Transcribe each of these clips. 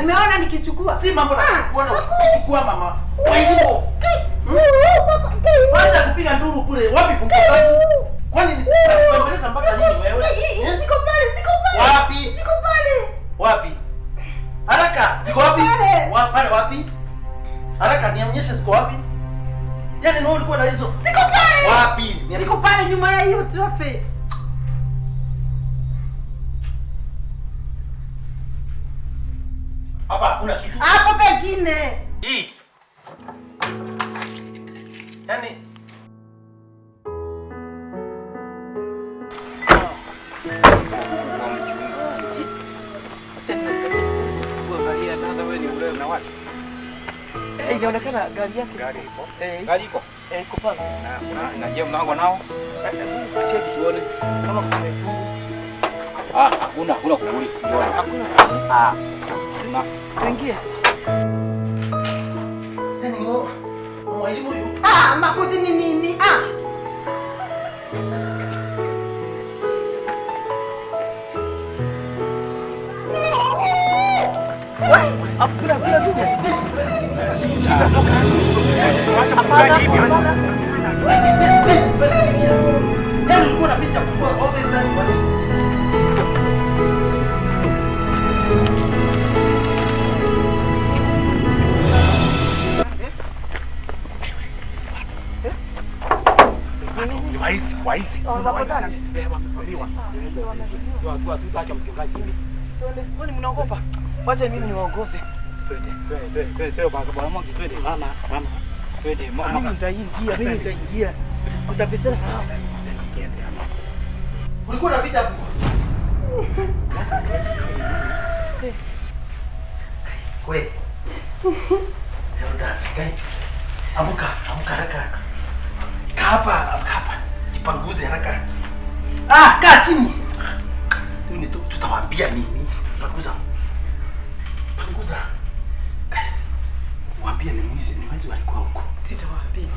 Umeona nikichukua? Si mambo na kuona kuchukua mama. Kwa hiyo. Wacha kupiga nduru kule. Wapi funguo zangu? Kwani nimemaliza mpaka lini wewe? Siko pale. Wapi? Siko pale. Wapi? Haraka, ziko wapi? Pale wapi? Haraka nionyeshe ziko wapi? Yaani wewe ulikuwa na hizo. Siko pale. Wapi? Siko pale nyuma ya hiyo trophy. Hapa hakuna kitu. Hapo pengine. Hii. Yaani inaonekana gari yake. Gari iko. Iko pale. Na je mnao nao? Cheki tuone kama kuna Hakuna kukuli. hakuna. Na Tuingie. yaani ngo mwalimu huyu. Makuti ni nini? Hakuna tu. Hapana. Yaani ulikuwa unaficha kufua all this time kwa nini? Waizi. Wamepeliwa. Tutaacha mchungaji hivi. Twende. Kwani mnaogopa? Wacha mimi niwaongoze. Twende bwana Mungu, twende mama. Twende mama. Mimi nitaingia. Utapesana nao. Ulikuwa unapita hapo. Wewe. Yodas, kai. Amka haraka. Kaa hapa. Jipanguze haraka. Kaa chini. Nini tutawaambia nini? Panguza. Waambie ni mwizi walikuwa huko. Sitawaambia.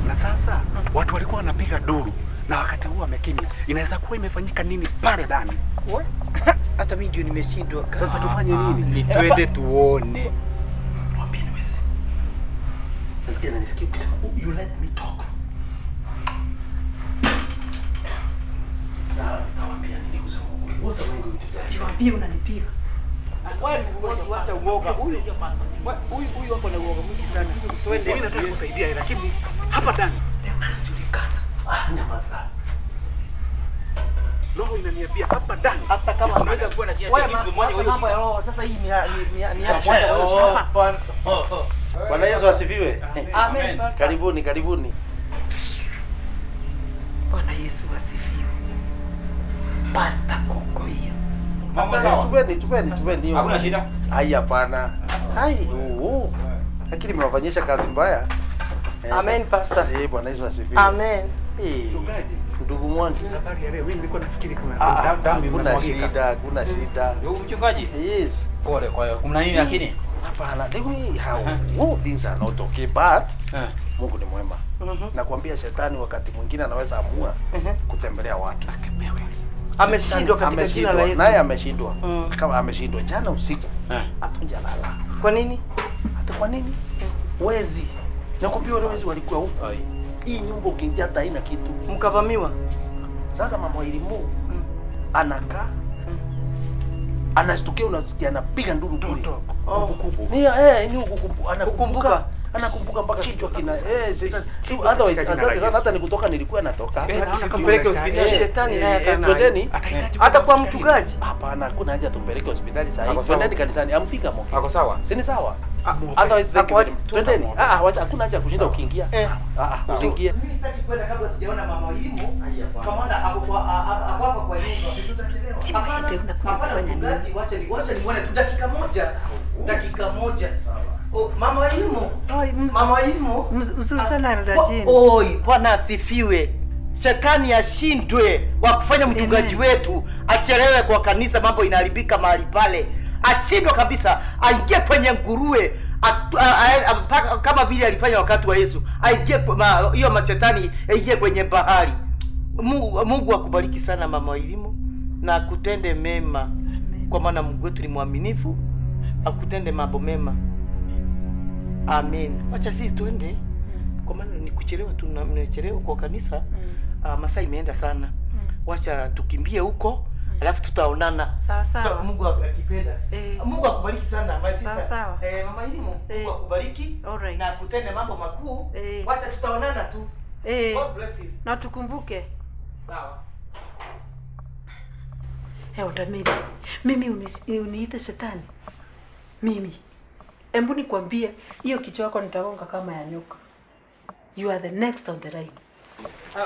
Na sasa watu walikuwa wanapiga duru na wakati huo wamekimya. Inaweza kuwa imefanyika nini pale ndani? Hata mimi ndio nimeshindwa. Sasa tufanye nini? Twende tuone. Waambie niweze. Nisikie ukisema you let me talk. Sawa, nitawaambia nini kusema. Wote wengi mtutasi. Siwaambie unanipiga. Wewe acha uoga. Huyu hapo na uoga mwingi sana. Twende. Mimi nataka kusaidia lakini hapa ndani julikana. Nyamaza. Roho inaniambia hapa ndani. Hata kama unaweza kuwa na kitu moja mambo ya roho sasa hii ni Bwana Yesu asifiwe. Amen. Karibuni. Bwana Yesu asifiwe. Pastor Koko hiyo. Mama sawa. Tupeni. Hakuna shida. Hapana. Lakini mmefanyisha kazi mbaya. Amen pastor. Bwana Yesu asifiwe. Amen. Ndugu mwangu. Habari ya leo mimi nilikuwa nafikiri kuna damu imemwagika. Hakuna shida. Yo mchungaji. Yes. Pole kwa hiyo. Kuna nini lakini? Hapana. How things are not okay but Mungu ni mwema. Nakwambia shetani wakati mwingine anaweza amua kutembelea watu. Ameshindwa katika jina la Yesu. Naye ameshindwa. Kama ameshindwa jana usiku. Hatunjalala. Kwa nini? Hata kwa nini? Wezi. Nakwambia wale wezi walikuwa huko. Hii nyumba ukiingia hata haina kitu. Mkavamiwa. Sasa mama elimu anakaa anashtukia, unasikia anapiga nduru ndoto. Kumbukumbu. Ni ukukumbuka. Anakumbuka mpaka kichwa kina otherwise asante sana, hata nikutoka nilikuwa natoka. Akampeleka hospitali. Shetani naye atana. Twendeni. Hata kwa mchungaji. Hapana, hakuna haja tumpeleke hospitali sasa hivi. Twendeni kanisani, amfika moki. Ako sawa? Si ni sawa? Otherwise twendeni. Wacha, hakuna haja kushinda ukiingia. Usiingie. Mimi sitaki kwenda kabla sijaona mama elimu. Kamanda ako hapa kwa nyumba. Hapana mchungaji, wacha nione tu dakika moja. Mama elimu. Mama elimu. Mzuri sana Rajini. Bwana asifiwe. Shetani ashindwe wa kufanya mchungaji wetu achelewe kwa kanisa, mambo inaharibika mahali pale. Ashindwe kabisa, aingie kwenye nguruwe kama vile alifanya wakati wa Yesu. Aingie hiyo mashetani aingie kwenye bahari. Mungu akubariki sana mama elimu na kutende mema. Kwa maana Mungu wetu ni mwaminifu akutende mambo mema. Amen. Acha sisi tuende. Kwa maana ni kuchelewa, tunachelewa kwa kanisa. Masaa imeenda sana. Wacha tukimbie huko, alafu tutaonana. Sawa sawa. Mungu akipenda. Mungu akubariki sana my sister. Sawa. Mama Elimu, Mungu akubariki. Alright. Na akutende mambo makuu. Wacha tutaonana tu. God bless you. Na tukumbuke. Sawa. Damiri, mimi uniite shetani. Mimi. Embu nikwambie, hiyo kichwa yako nitagonga kama ya nyoka. You are the next on the line.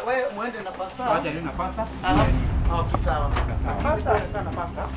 Wewe muende na pasta. Wacha leo na pasta. Okay, sawa. Pasta sana pasta.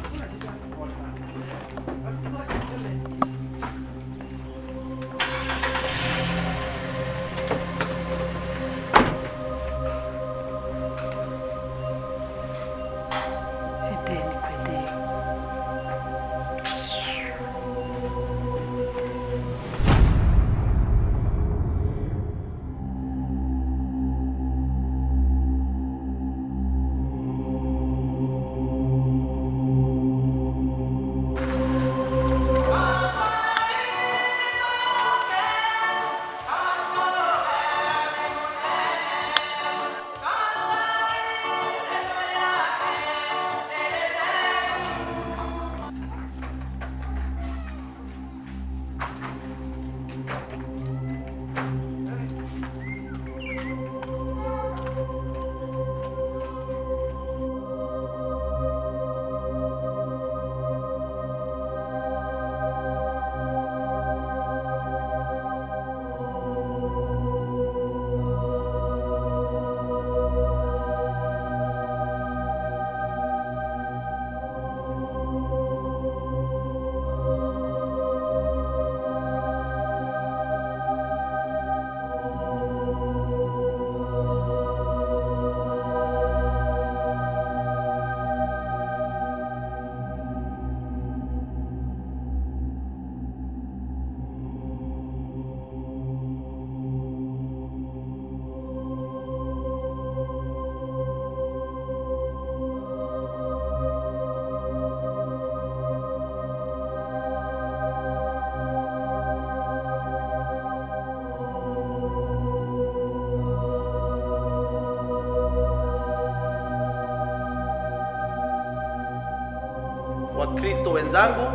Wakristo wenzangu,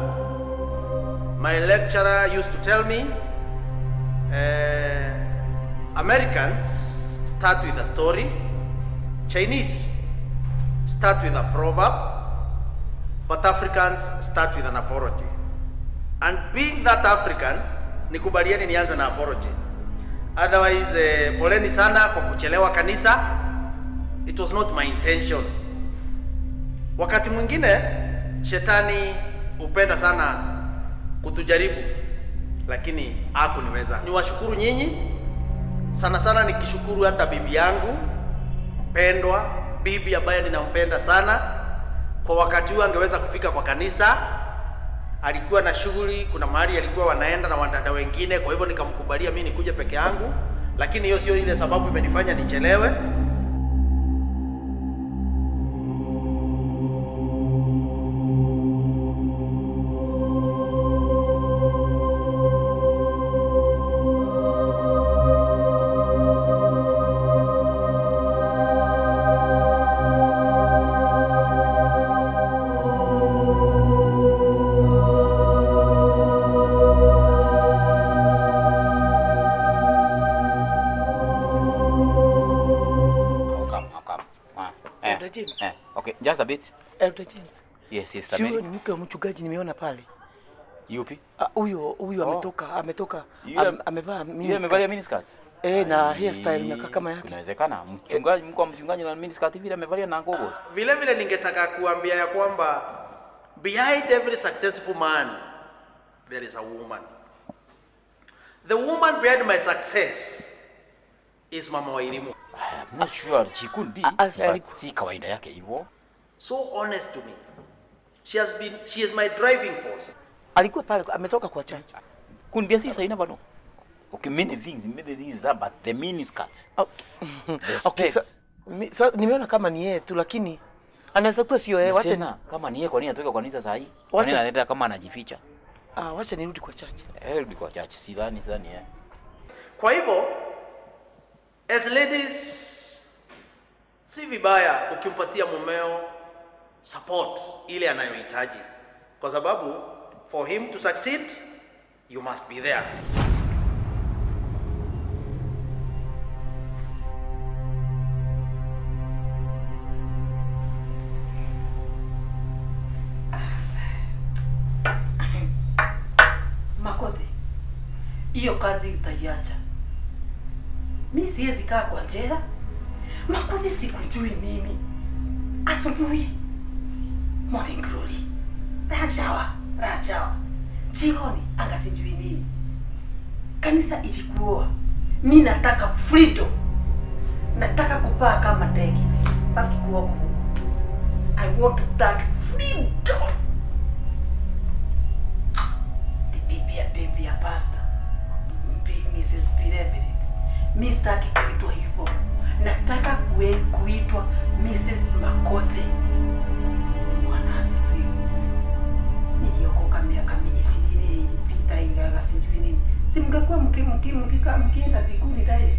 my lecturer used to tell me Americans start with a story, Chinese start with a proverb, but Africans start with an apology. And being that African, nikubalieni nianze na apology. Otherwise, poleni sana kwa kuchelewa kanisa. It was not my intention. Wakati mwingine shetani upenda sana kutujaribu, lakini hakuniweza. Niwashukuru nyinyi sana sana, nikishukuru hata bibi yangu mpendwa, bibi ambaye ninampenda sana. Kwa wakati huu angeweza kufika kwa kanisa, alikuwa na shughuli, kuna mahali alikuwa wanaenda na wadada wengine, kwa hivyo nikamkubalia mimi nikuje peke yangu, lakini hiyo sio ile sababu imenifanya nichelewe. Okay, just a bit. Elder James. Yes, yes, sio ni mke wa mchungaji nimeona pale. Yupi? Huyo ametoka. Amevaa miniskirt. Yeye amevalia miniskirt. Na hairstyle inakaa kama yake. Inawezekana mchungaji, mko wa mchungaji na miniskirt vile amevalia na ngogo. Vile vile ningetaka kuambia ya kwamba behind every successful man there is a woman. The woman behind my success is Mama Wairimu. I'm not sure she could be. Si kawaida yake hivyo. So honest to me. She is my driving force. Alikuwa pale ametoka kwa church. Could be sisa, you never know. Okay, many things that, but the miniskirt. Okay, so nimeona kama ni yeye tu, lakini anaweza kuwa sio yeye. Wacha kama ni yeye, kwa nini anatoka kwa kanisa saa hii? Kwa nini anaenda kama anajificha? Wacha nirudi kwa church. Rudi kwa church, sidhani. Kwa hivyo, as ladies, si vibaya ukimpatia mumeo support ile anayohitaji. Kwa sababu, for him to succeed, you must be there. Makothe, hiyo kazi utaiacha. Mimi siwezi kaa kwa jela. Makothe, sikujui mimi. Asubuhi, morning glory, rajawa. Jioni, anga sijui nini. Kanisa ilikuoa. Mimi nataka freedom. Nataka kupaa kama ndege. Baki kuwa Mungu. I want that freedom. Baby ya pastor. Mrs. Bereverend. Mimi sitaki kuitwa hivyo. Nataka kuitwa Mrs. Makothe. Bwana asifiwe. Niliokoka miaka 20 iliyopita, ingawa sijui nini. Si mngekuwa mkienda mbinguni daye.